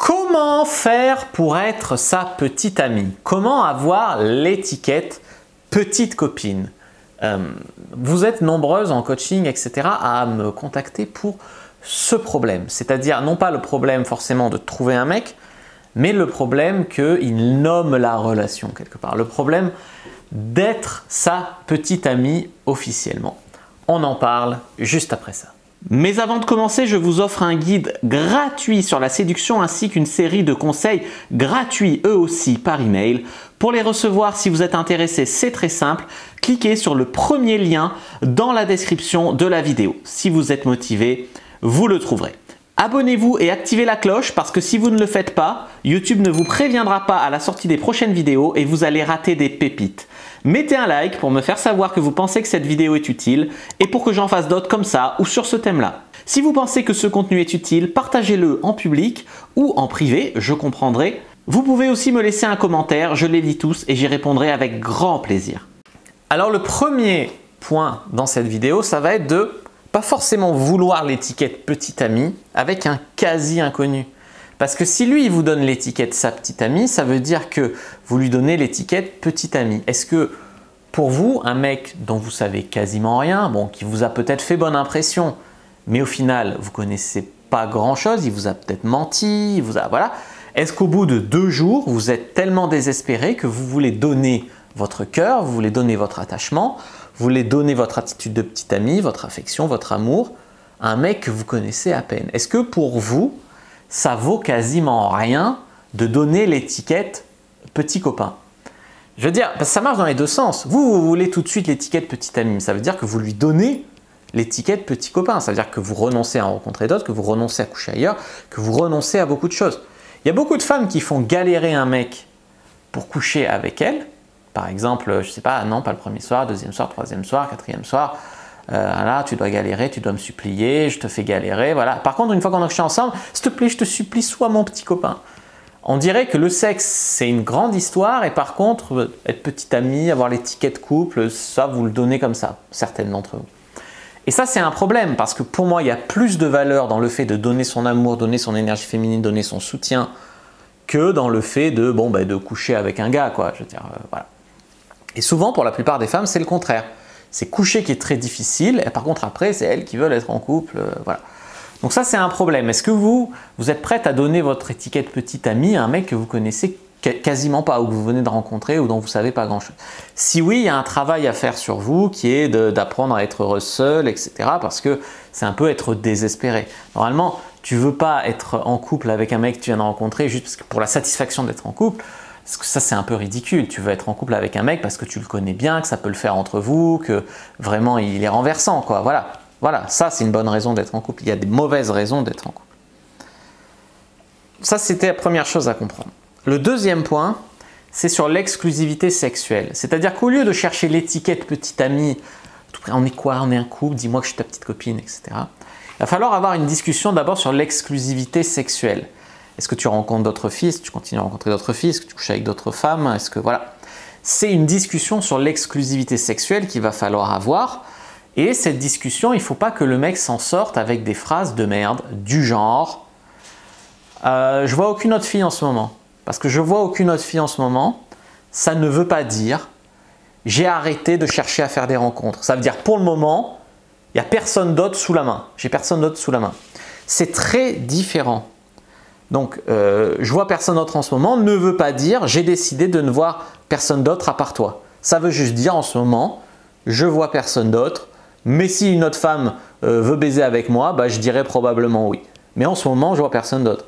Comment faire pour être sa petite amie? Comment avoir l'étiquette petite copine? Vous êtes nombreuses en coaching, etc. à me contacter pour ce problème. C'est-à-dire non pas le problème forcément de trouver un mec, mais le problème qu'il nomme la relation quelque part. Le problème d'être sa petite amie officiellement. On en parle juste après ça. Mais avant de commencer, je vous offre un guide gratuit sur la séduction ainsi qu'une série de conseils gratuits eux aussi par email. Pour les recevoir, si vous êtes intéressé, c'est très simple. Cliquez sur le premier lien dans la description de la vidéo. Si vous êtes motivé, vous le trouverez. Abonnez-vous et activez la cloche parce que si vous ne le faites pas, YouTube ne vous préviendra pas à la sortie des prochaines vidéos et vous allez rater des pépites. Mettez un like pour me faire savoir que vous pensez que cette vidéo est utile et pour que j'en fasse d'autres comme ça ou sur ce thème-là. Si vous pensez que ce contenu est utile, partagez-le en public ou en privé, je comprendrai. Vous pouvez aussi me laisser un commentaire, je les lis tous et j'y répondrai avec grand plaisir. Alors le premier point dans cette vidéo, ça va être de pas forcément vouloir l'étiquette petite amie avec un quasi inconnu. Parce que si lui, il vous donne l'étiquette sa petite amie, ça veut dire que vous lui donnez l'étiquette petite amie. Est-ce que pour vous, un mec dont vous savez quasiment rien, bon, qui vous a peut-être fait bonne impression, mais au final, vous connaissez pas grand-chose, il vous a peut-être menti, voilà. Est-ce qu'au bout de 2 jours, vous êtes tellement désespéré que vous voulez donner votre cœur, vous voulez donner votre attachement, vous voulez donner votre attitude de petite amie, votre affection, votre amour à un mec que vous connaissez à peine? Est-ce que pour vous, ça vaut quasiment rien de donner l'étiquette petit copain? Je veux dire, parce que ça marche dans les deux sens. Vous voulez tout de suite l'étiquette petite amie, ça veut dire que vous lui donnez l'étiquette petit copain. Ça veut dire que vous renoncez à en rencontrer d'autres, que vous renoncez à coucher ailleurs, que vous renoncez à beaucoup de choses. Il y a beaucoup de femmes qui font galérer un mec pour coucher avec elle. Par exemple, je sais pas, non, pas le premier soir, deuxième soir, troisième soir, quatrième soir. Là, tu dois galérer, tu dois me supplier, je te fais galérer, voilà. Par contre, une fois qu'on a couché ensemble, s'il te plaît, je te supplie, sois mon petit copain. On dirait que le sexe, c'est une grande histoire et par contre, être petite amie, avoir l'étiquette couple, ça, vous le donnez comme ça, certaines d'entre vous. Et ça, c'est un problème parce que pour moi, il y a plus de valeur dans le fait de donner son amour, donner son énergie féminine, donner son soutien que dans le fait de, bon, bah, de coucher avec un gars, quoi. Je veux dire, voilà. Et souvent, pour la plupart des femmes, c'est le contraire. C'est coucher qui est très difficile, et par contre après, c'est elles qui veulent être en couple, voilà. Donc ça, c'est un problème. Est-ce que vous êtes prête à donner votre étiquette petite amie à un mec que vous connaissez quasiment pas, ou que vous venez de rencontrer, ou dont vous savez pas grand-chose? Si oui, il y a un travail à faire sur vous, qui est d'apprendre à être heureuse seule, etc. Parce que c'est un peu être désespéré. Normalement, tu veux pas être en couple avec un mec que tu viens de rencontrer juste parce que pour la satisfaction d'être en couple. Parce que ça, c'est un peu ridicule. Tu veux être en couple avec un mec parce que tu le connais bien, que ça peut le faire entre vous, que vraiment il est renversant, quoi. Voilà. Voilà, ça c'est une bonne raison d'être en couple. Il y a des mauvaises raisons d'être en couple. Ça, c'était la première chose à comprendre. Le deuxième point, c'est sur l'exclusivité sexuelle. C'est-à-dire qu'au lieu de chercher l'étiquette petite amie, on est quoi? On est un couple, dis-moi que je suis ta petite copine, etc. Il va falloir avoir une discussion d'abord sur l'exclusivité sexuelle. Est-ce que tu rencontres d'autres filles? Est-ce que tu continues à rencontrer d'autres filles? Est-ce que tu couches avec d'autres femmes? Est-ce que voilà. C'est une discussion sur l'exclusivité sexuelle qu'il va falloir avoir. Et cette discussion, il ne faut pas que le mec s'en sorte avec des phrases de merde du genre je vois aucune autre fille en ce moment. Parce que je vois aucune autre fille en ce moment, ça ne veut pas dire j'ai arrêté de chercher à faire des rencontres. Ça veut dire pour le moment, il n'y a personne d'autre sous la main. J'ai personne d'autre sous la main. C'est très différent. Donc, je vois personne d'autre en ce moment ne veut pas dire j'ai décidé de ne voir personne d'autre à part toi. Ça veut juste dire en ce moment, je vois personne d'autre, mais si une autre femme veut baiser avec moi, bah, je dirais probablement oui. Mais en ce moment, je vois personne d'autre.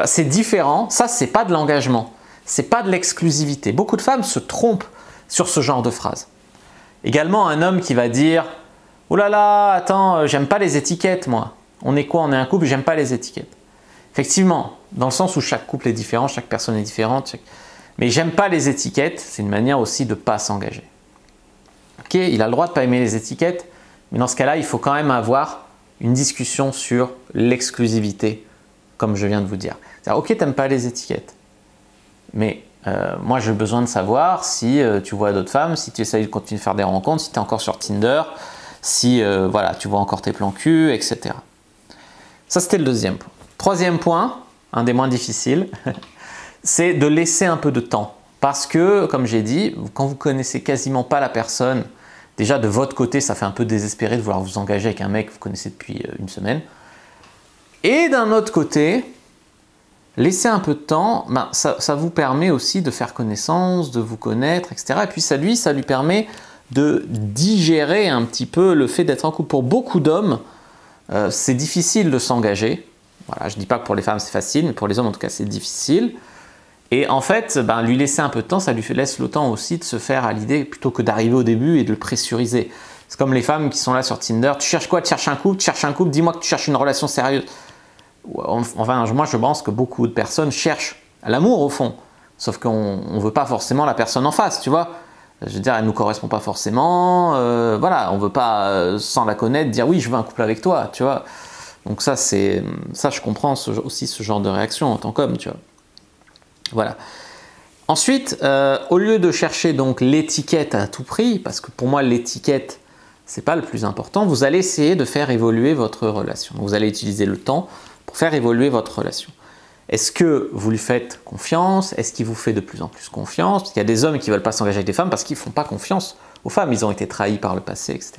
C'est différent, ça c'est pas de l'engagement, c'est pas de l'exclusivité. Beaucoup de femmes se trompent sur ce genre de phrase. Également, un homme qui va dire « Oh là là, attends, j'aime pas les étiquettes moi. On est quoi? On est un couple, j'aime pas les étiquettes. » Effectivement, dans le sens où chaque couple est différent, chaque personne est différente, mais j'aime pas les étiquettes, c'est une manière aussi de ne pas s'engager. Ok, il a le droit de ne pas aimer les étiquettes, mais dans ce cas-là, il faut quand même avoir une discussion sur l'exclusivité, comme je viens de vous dire. C'est-à-dire, ok, tu n'aimes pas les étiquettes, mais moi j'ai besoin de savoir si tu vois d'autres femmes, si tu essayes de continuer de faire des rencontres, si tu es encore sur Tinder, si voilà, tu vois encore tes plans cul, etc. Ça, c'était le deuxième point. Troisième point, un des moins difficiles, c'est de laisser un peu de temps. Parce que, comme j'ai dit, quand vous connaissez quasiment pas la personne, déjà de votre côté, ça fait un peu désespéré de vouloir vous engager avec un mec que vous connaissez depuis une semaine. Et d'un autre côté, laisser un peu de temps, ben, ça vous permet aussi de faire connaissance, de vous connaître, etc. Et puis ça lui permet de digérer un petit peu le fait d'être en couple. Pour beaucoup d'hommes, c'est difficile de s'engager. Voilà, je ne dis pas que pour les femmes c'est facile, mais pour les hommes en tout cas c'est difficile. Et en fait, ben, lui laisser un peu de temps, ça lui laisse le temps aussi de se faire à l'idée plutôt que d'arriver au début et de le pressuriser. C'est comme les femmes qui sont là sur Tinder. Tu cherches quoi? Tu cherches un couple? Tu cherches un couple? Dis-moi que tu cherches une relation sérieuse. Enfin, moi je pense que beaucoup de personnes cherchent l'amour au fond. Sauf qu'on ne veut pas forcément la personne en face, tu vois. Je veux dire, elle ne nous correspond pas forcément. Voilà, on ne veut pas, sans la connaître, dire oui, je veux un couple avec toi, tu vois. Donc ça, je comprends aussi ce genre de réaction en tant qu'homme, tu vois. Voilà. Ensuite, au lieu de chercher donc l'étiquette à tout prix, parce que pour moi l'étiquette c'est pas le plus important, vous allez essayer de faire évoluer votre relation. Vous allez utiliser le temps pour faire évoluer votre relation. Est-ce que vous lui faites confiance? Est-ce qu'il vous fait de plus en plus confiance? Parce qu'il y a des hommes qui ne veulent pas s'engager avec des femmes parce qu'ils ne font pas confiance aux femmes, ils ont été trahis par le passé, etc.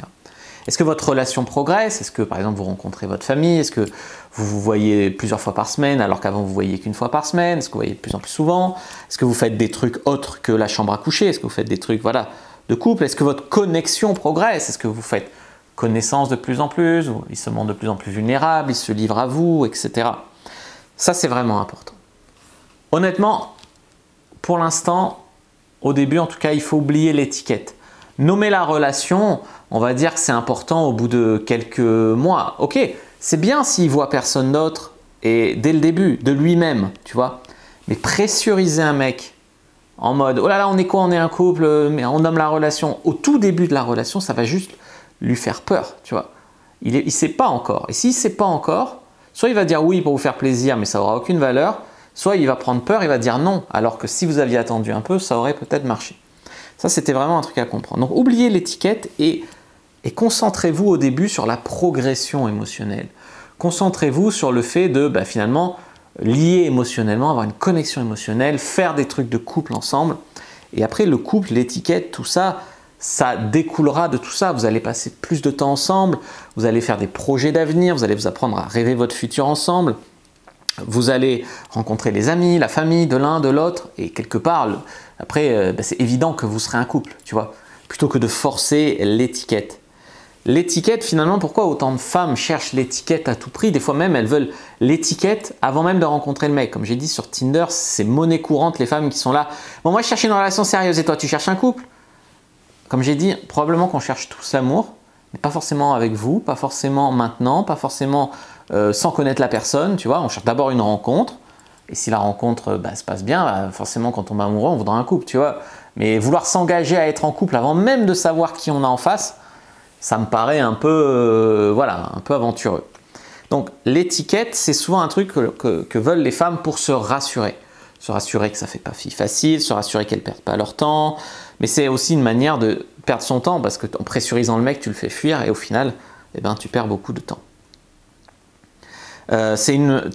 Est-ce que votre relation progresse? Est-ce que par exemple vous rencontrez votre famille? Est-ce que vous vous voyez plusieurs fois par semaine alors qu'avant vous ne voyiez qu'une fois par semaine? Est-ce que vous voyez de plus en plus souvent? Est-ce que vous faites des trucs autres que la chambre à coucher? Est-ce que vous faites des trucs voilà, de couple? Est-ce que votre connexion progresse? Est-ce que vous faites connaissance de plus en plus? Il se montre de plus en plus vulnérable, il se livre à vous, etc. Ça c'est vraiment important. Honnêtement, pour l'instant, au début en tout cas, il faut oublier l'étiquette. Nommer la relation, on va dire que c'est important au bout de quelques mois. Ok, c'est bien s'il voit personne d'autre et dès le début, de lui-même, tu vois. Mais pressuriser un mec en mode oh là là, on est quoi, on est un couple, mais on nomme la relation. Au tout début de la relation, ça va juste lui faire peur, tu vois. Il ne sait pas encore. Et s'il ne sait pas encore, soit il va dire oui pour vous faire plaisir, mais ça n'aura aucune valeur, soit il va prendre peur, il va dire non, alors que si vous aviez attendu un peu, ça aurait peut-être marché. Ça, c'était vraiment un truc à comprendre. Donc, oubliez l'étiquette et concentrez-vous au début sur la progression émotionnelle. Concentrez-vous sur le fait de finalement lier émotionnellement, avoir une connexion émotionnelle, faire des trucs de couple ensemble. Et après, le couple, l'étiquette, tout ça, ça découlera de tout ça. Vous allez passer plus de temps ensemble, vous allez faire des projets d'avenir, vous allez vous apprendre à rêver votre futur ensemble. Vous allez rencontrer les amis, la famille de l'un, de l'autre, et quelque part, après, c'est évident que vous serez un couple, tu vois, plutôt que de forcer l'étiquette. L'étiquette, finalement, pourquoi autant de femmes cherchent l'étiquette à tout prix? Des fois même, elles veulent l'étiquette avant même de rencontrer le mec. Comme j'ai dit sur Tinder, c'est monnaie courante, les femmes qui sont là. Bon, moi, je cherche une relation sérieuse, et toi, tu cherches un couple? Comme j'ai dit, probablement qu'on cherche tous l'amour, mais pas forcément avec vous, pas forcément maintenant, pas forcément sans connaître la personne, tu vois. On cherche d'abord une rencontre, et si la rencontre se passe bien, forcément quand on tombe amoureux, on voudra un couple, tu vois. Mais vouloir s'engager à être en couple avant même de savoir qui on a en face, ça me paraît un peu, voilà, un peu aventureux. Donc l'étiquette, c'est souvent un truc que veulent les femmes pour se rassurer. Se rassurer que ça ne fait pas fille facile, se rassurer qu'elles ne perdent pas leur temps. Mais c'est aussi une manière de perdre son temps parce qu'en pressurisant le mec, tu le fais fuir et au final, tu perds beaucoup de temps. C'est une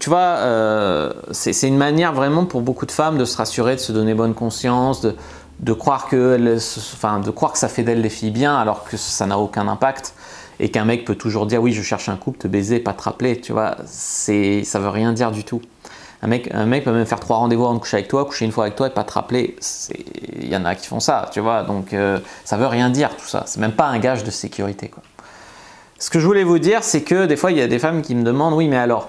manière vraiment pour beaucoup de femmes de se rassurer, de se donner bonne conscience, de croire que ça fait d'elles des filles bien alors que ça n'a aucun impact et qu'un mec peut toujours dire oui je cherche un couple, te baiser, pas te rappeler, tu vois, ça veut rien dire du tout. Un mec peut même faire 3 rendez-vous avant de coucher avec toi, coucher une fois avec toi et pas te rappeler. Il y en a qui font ça, tu vois, donc ça veut rien dire tout ça, c'est même pas un gage de sécurité, quoi. Ce que je voulais vous dire, c'est que des fois, il y a des femmes qui me demandent, oui, mais alors,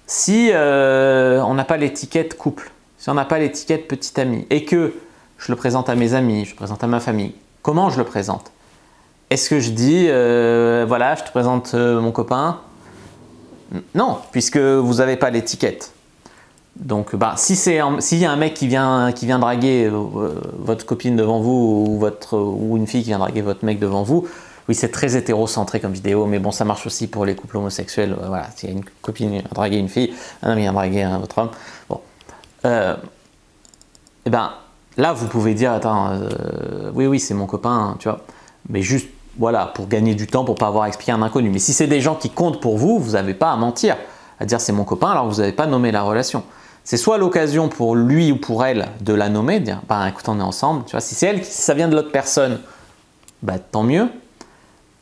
si on n'a pas l'étiquette couple, si on n'a pas l'étiquette petit ami, et que je le présente à mes amis, je le présente à ma famille, comment je le présente? Est-ce que je dis, voilà, je te présente mon copain? Non, puisque vous n'avez pas l'étiquette. Donc, s'il y a un mec qui vient draguer votre copine devant vous ou une fille qui vient draguer votre mec devant vous, oui, c'est très hétérocentré comme vidéo, mais bon, ça marche aussi pour les couples homosexuels. Voilà, s'il y a une copine qui vient draguer une fille, un homme vient draguer un autre homme. Bon, là, vous pouvez dire, attends, oui, c'est mon copain, tu vois, mais juste, voilà, pour gagner du temps, pour pas avoir à expliquer à un inconnu. Mais si c'est des gens qui comptent pour vous, vous n'avez pas à mentir. à dire c'est mon copain alors que vous n'avez pas nommé la relation. C'est soit l'occasion pour lui ou pour elle de la nommer, de dire bah écoute on est ensemble, tu vois, si c'est elle, si ça vient de l'autre personne, bah tant mieux.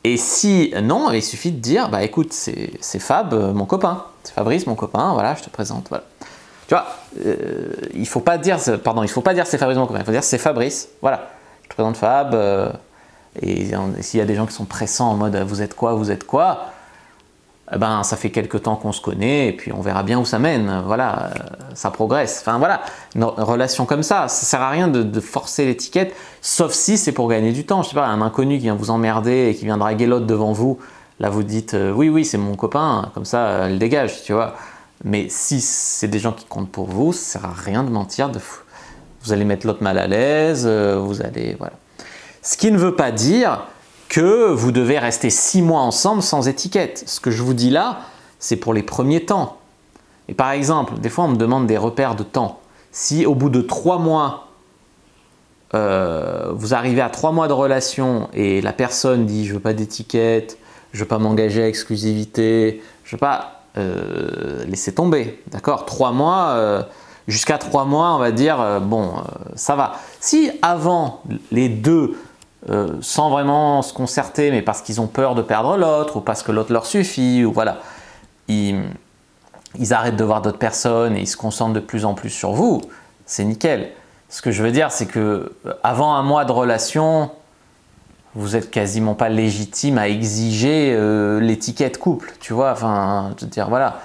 Et si non, il suffit de dire bah écoute c'est Fab, mon copain, c'est Fabrice mon copain, voilà je te présente, voilà. Tu vois, il faut pas dire c'est Fabrice mon copain, il faut dire c'est Fabrice, voilà, je te présente Fab. Et s'il y a des gens qui sont pressants en mode vous êtes quoi, eh ben ça fait quelques temps qu'on se connaît et puis on verra bien où ça mène, voilà, ça progresse. Enfin voilà, une relation comme ça sert à rien de forcer l'étiquette, sauf si c'est pour gagner du temps. Je sais pas, un inconnu qui vient vous emmerder et qui vient draguer l'autre devant vous, là vous dites oui c'est mon copain, comme ça elle dégage, tu vois. Mais si c'est des gens qui comptent pour vous, ça sert à rien de mentir, vous allez mettre l'autre mal à l'aise, vous allez voilà. Ce qui ne veut pas dire que vous devez rester 6 mois ensemble sans étiquette. Ce que je vous dis là, c'est pour les premiers temps. Et par exemple, des fois on me demande des repères de temps. Si au bout de 3 mois, vous arrivez à 3 mois de relation et la personne dit je veux pas d'étiquette, je veux pas m'engager à exclusivité, je veux pas laisser tomber, d'accord, 3 mois, jusqu'à 3 mois on va dire bon ça va. Si avant les deux sans vraiment se concerter, mais parce qu'ils ont peur de perdre l'autre ou parce que l'autre leur suffit, ou voilà, ils arrêtent de voir d'autres personnes et ils se concentrent de plus en plus sur vous, c'est nickel. Ce que je veux dire, c'est que avant 1 mois de relation, vous n'êtes quasiment pas légitime à exiger l'étiquette couple, tu vois, enfin, je veux dire, voilà.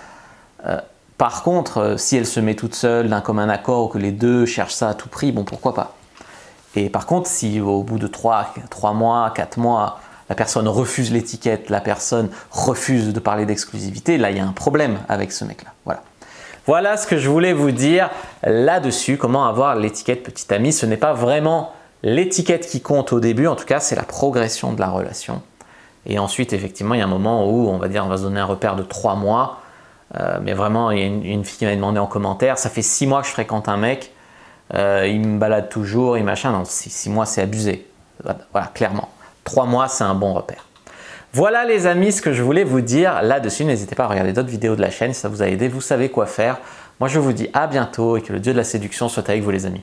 Par contre, si elle se met toute seule d'un commun accord ou que les deux cherchent ça à tout prix, bon, pourquoi pas. Et par contre, si au bout de 3 mois, 4 mois, la personne refuse l'étiquette, la personne refuse de parler d'exclusivité, là il y a un problème avec ce mec-là. Voilà. Voilà ce que je voulais vous dire là-dessus, comment avoir l'étiquette petit ami. Ce n'est pas vraiment l'étiquette qui compte au début, en tout cas c'est la progression de la relation. Et ensuite, effectivement, il y a un moment où on va dire on va se donner un repère de 3 mois. Mais vraiment, il y a une fille qui m'a demandé en commentaire, ça fait 6 mois que je fréquente un mec, il me balade toujours, et machin. Non, 6 mois c'est abusé. Voilà, clairement. 3 mois c'est un bon repère. Voilà les amis ce que je voulais vous dire là-dessus. N'hésitez pas à regarder d'autres vidéos de la chaîne si ça vous a aidé, vous savez quoi faire. Moi je vous dis à bientôt et que le dieu de la séduction soit avec vous les amis.